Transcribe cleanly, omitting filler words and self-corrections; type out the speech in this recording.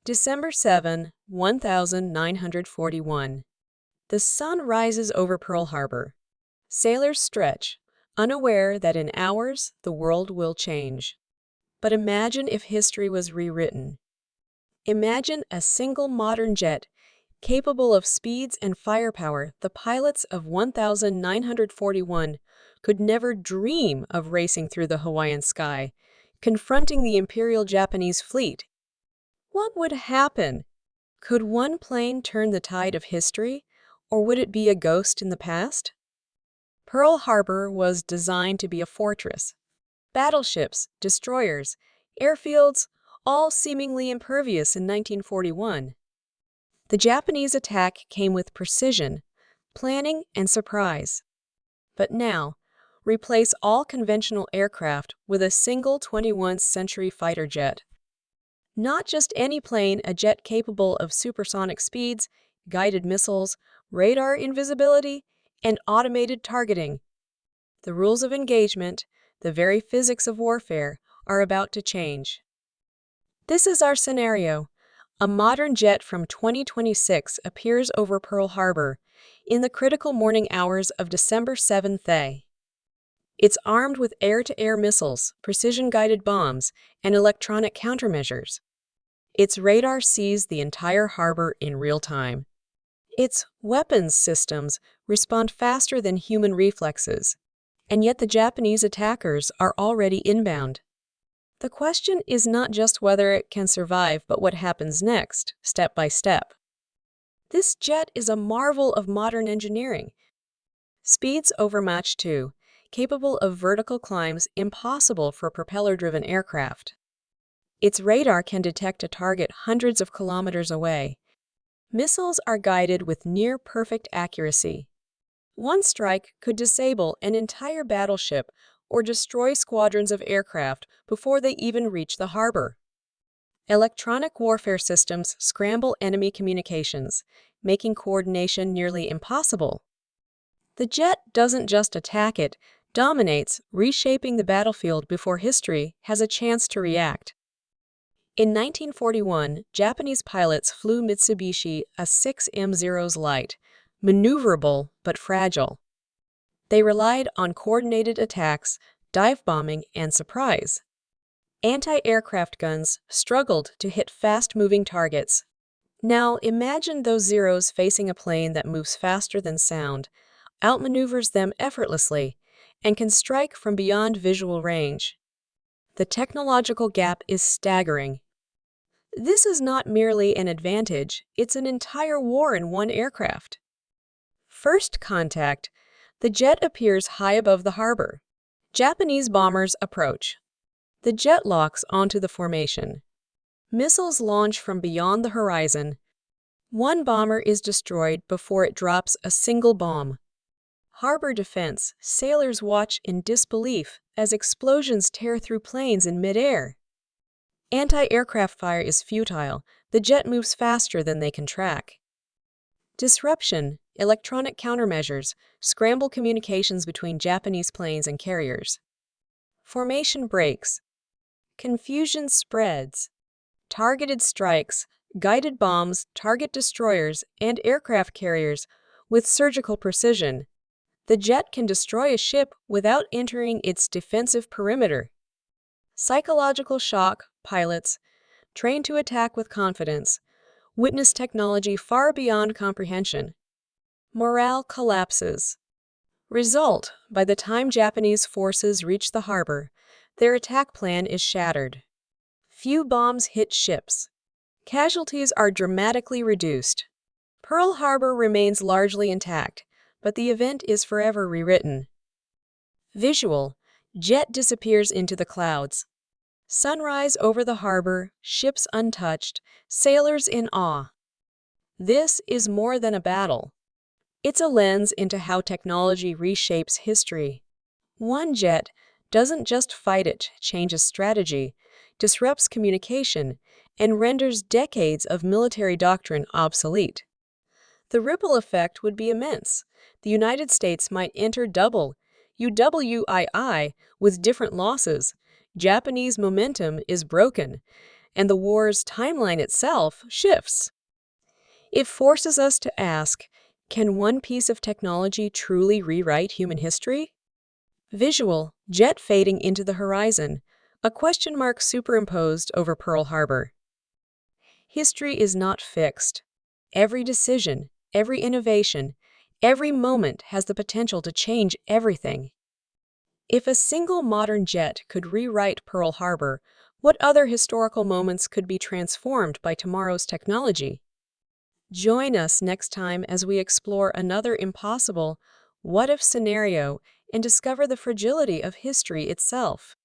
December 7, 1941. The sun rises over Pearl Harbor. Sailors stretch, unaware that in hours the world will change. But imagine if history was rewritten. Imagine a single modern jet capable of speeds and firepower the pilots of 1941 could never dream of racing through the Hawaiian sky, confronting the Imperial Japanese fleet. What would happen? Could one plane turn the tide of history, or would it be a ghost in the past? Pearl Harbor was designed to be a fortress. Battleships, destroyers, airfields, all seemingly impervious in 1941. The Japanese attack came with precision, planning, and surprise. But now, replace all conventional aircraft with a single 21st century fighter jet. Not just any plane, a jet capable of supersonic speeds, guided missiles, radar invisibility, and automated targeting. The rules of engagement, the very physics of warfare, are about to change. This is our scenario. A modern jet from 2026 appears over Pearl Harbor in the critical morning hours of December 7th. It's armed with air-to-air missiles, precision-guided bombs, and electronic countermeasures. Its radar sees the entire harbor in real time. Its weapons systems respond faster than human reflexes, and yet the Japanese attackers are already inbound. The question is not just whether it can survive, but what happens next, step by step. This jet is a marvel of modern engineering. Speeds over Mach 2, capable of vertical climbs impossible for propeller-driven aircraft. Its radar can detect a target hundreds of kilometers away. Missiles are guided with near-perfect accuracy. One strike could disable an entire battleship or destroy squadrons of aircraft before they even reach the harbor. Electronic warfare systems scramble enemy communications, making coordination nearly impossible. The jet doesn't just attack, it dominates, reshaping the battlefield before history has a chance to react. In 1941, Japanese pilots flew Mitsubishi A6M Zeros light, maneuverable but fragile. They relied on coordinated attacks, dive bombing, and surprise. Anti-aircraft guns struggled to hit fast-moving targets. Now imagine those Zeros facing a plane that moves faster than sound, outmaneuvers them effortlessly, and can strike from beyond visual range. The technological gap is staggering. This is not merely an advantage, it's an entire war in one aircraft. First contact. The jet appears high above the harbor. Japanese bombers approach. The jet locks onto the formation. Missiles launch from beyond the horizon. One bomber is destroyed before it drops a single bomb. Harbor defense. Sailors watch in disbelief as explosions tear through planes in midair. Anti-aircraft fire is futile. The jet moves faster than they can track. Disruption. Electronic countermeasures scramble communications between Japanese planes and carriers. Formation breaks. Confusion spreads. Targeted strikes, guided bombs target destroyers and aircraft carriers with surgical precision. The jet can destroy a ship without entering its defensive perimeter. Psychological shock. Pilots, trained to attack with confidence, witness technology far beyond comprehension. Morale collapses. Result: by the time Japanese forces reach the harbor, their attack plan is shattered. Few bombs hit ships. Casualties are dramatically reduced. Pearl Harbor remains largely intact, but the event is forever rewritten. Visual: jet disappears into the clouds. Sunrise over the harbor, ships untouched, sailors in awe. This is more than a battle. It's a lens into how technology reshapes history. One jet doesn't just fight, it changes strategy, disrupts communication, and renders decades of military doctrine obsolete. The ripple effect would be immense. The United States might enter WWII with different losses. Japanese momentum is broken, and the war's timeline itself shifts. It forces us to ask, can one piece of technology truly rewrite human history? Visual, jet fading into the horizon, a question mark superimposed over Pearl Harbor. History is not fixed. Every decision, every innovation, every moment has the potential to change everything. If a single modern jet could rewrite Pearl Harbor, what other historical moments could be transformed by tomorrow's technology? Join us next time as we explore another impossible what-if scenario and discover the fragility of history itself.